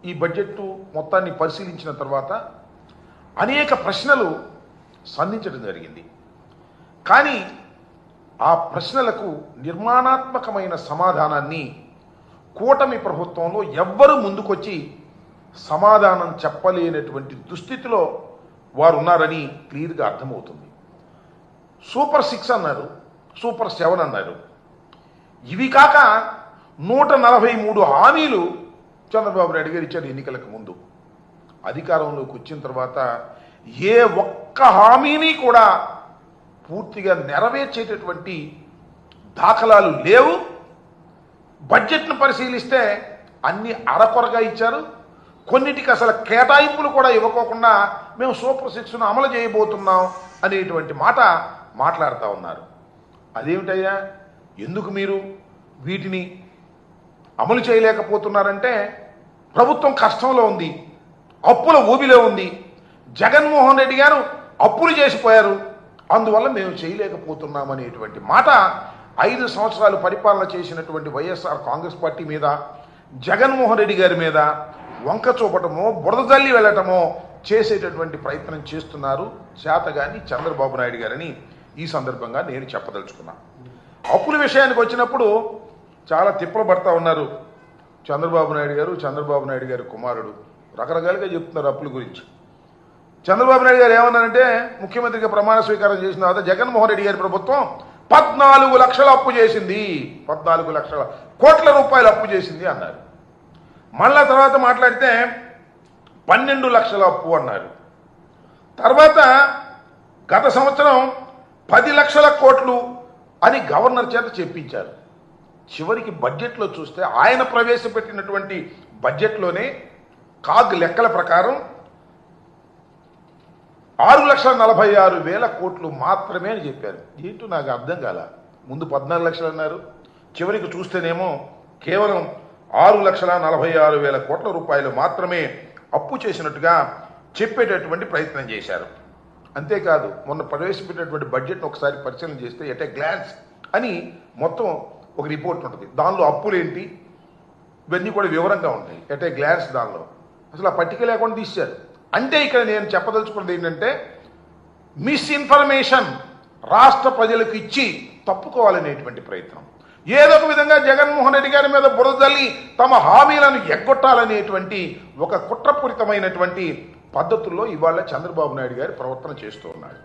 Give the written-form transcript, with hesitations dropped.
ఈ బడ్జెట్ మొత్తాన్ని పరిశీలించిన తర్వాత అనేక ప్రశ్నలు సంధించడం జరిగింది. కానీ ఆ ప్రశ్నలకు నిర్మాణాత్మకమైన సమాధానాన్ని కూటమి ప్రభుత్వంలో ఎవ్వరూ ముందుకొచ్చి సమాధానం చెప్పలేనటువంటి దుస్థితిలో వారు ఉన్నారని క్లియర్గా అర్థమవుతుంది. సూపర్ 6 అన్నారు, సూపర్ 7 అన్నారు. ఇవి కాక 143 హామీలు చంద్రబాబు నాయుడు గారు ఇచ్చారు ఎన్నికలకు ముందు. అధికారంలోకి వచ్చిన తర్వాత ఏ ఒక్క హామీని కూడా పూర్తిగా నెరవేర్చేటటువంటి దాఖలాలు లేవు. బడ్జెట్ను పరిశీలిస్తే అన్ని అరకొరగా ఇచ్చారు. కొన్నిటికి అసలు కేటాయింపులు కూడా ఇవ్వకోకుండా మేము సూపర్ 6ను అమలు చేయబోతున్నాం అనేటువంటి మాట మాట్లాడుతూ ఉన్నారు. అదేమిటయ్యా, ఎందుకు మీరు వీటిని అమలు చేయలేకపోతున్నారంటే ప్రభుత్వం కష్టంలో ఉంది, అప్పుల ఊబిలో ఉంది, జగన్మోహన్ రెడ్డి గారు అప్పులు చేసిపోయారు, అందువల్ల మేము చేయలేకపోతున్నాం అనేటువంటి మాట 5 సంవత్సరాలు పరిపాలన చేసినటువంటి వైఎస్ఆర్ కాంగ్రెస్ పార్టీ మీద, జగన్మోహన్ రెడ్డి గారి మీద వంక చూపటమో బురద జల్లి వెళ్ళటమో చేసేటటువంటి ప్రయత్నం చేస్తున్నారు చేతగాని చంద్రబాబు నాయుడు గారని ఈ సందర్భంగా నేను చెప్పదలుచుకున్నా. అప్పుల విషయానికి వచ్చినప్పుడు చాలా తిప్పలు పడతా ఉన్నారు చంద్రబాబు నాయుడు గారు, చంద్రబాబు నాయుడు గారి కుమారుడు రకరకాలుగా చెప్తున్నారు అప్పుల గురించి. చంద్రబాబు నాయుడు గారు ఏమన్నారంటే, ముఖ్యమంత్రిగా ప్రమాణ స్వీకారం చేసిన తర్వాత జగన్మోహన్ రెడ్డి గారి ప్రభుత్వం 14 లక్షల అప్పు చేసింది, 14 లక్షల కోట్ల రూపాయలు అప్పు చేసింది అన్నారు. మళ్ళా తర్వాత మాట్లాడితే 12 లక్షల అప్పు అన్నారు. తర్వాత గత సంవత్సరం 10 లక్షల కోట్లు అని గవర్నర్ చేత చెప్పించారు. చివరికి బడ్జెట్లో చూస్తే ఆయన ప్రవేశపెట్టినటువంటి బడ్జెట్లోనే కాగ్ లెక్కల ప్రకారం 6,46,000 కోట్లు మాత్రమే అని చెప్పారు. ఏంటో నాకు అర్థం కాల. ముందు 14 లక్షలు అన్నారు, చివరికి చూస్తేనేమో కేవలం 6,46,000 కోట్ల రూపాయలు మాత్రమే అప్పు చేసినట్టుగా చెప్పేటటువంటి ప్రయత్నం చేశారు. అంతేకాదు, మొన్న ప్రవేశపెట్టినటువంటి బడ్జెట్ను ఒకసారి పరిశీలన చేస్తే ఎట్ ఏ గ్లాన్స్ అని మొత్తం ఒక రిపోర్ట్ ఉంటుంది. దానిలో అప్పులేంటి ఇవన్నీ కూడా వివరంగా ఉంటాయి. ఎట్ ఏ గ్లాన్స్ దానిలో అసలు ఆ పట్టిక లేకుండా తీశారు. అంటే ఇక్కడ నేను చెప్పదలుచుకున్నది ఏంటంటే, మిస్ఇన్ఫర్మేషన్ రాష్ట్ర ప్రజలకు ఇచ్చి తప్పుకోవాలనేటువంటి ప్రయత్నం, ఏదో ఒక విధంగా జగన్మోహన్ రెడ్డి గారి మీద బురదల్లి తమ హామీలను ఎగ్గొట్టాలనేటువంటి ఒక కుట్రపూరితమైనటువంటి పద్ధతుల్లో ఇవాళ చంద్రబాబు నాయుడు గారి ప్రవర్తన చేస్తూ ఉన్నారు.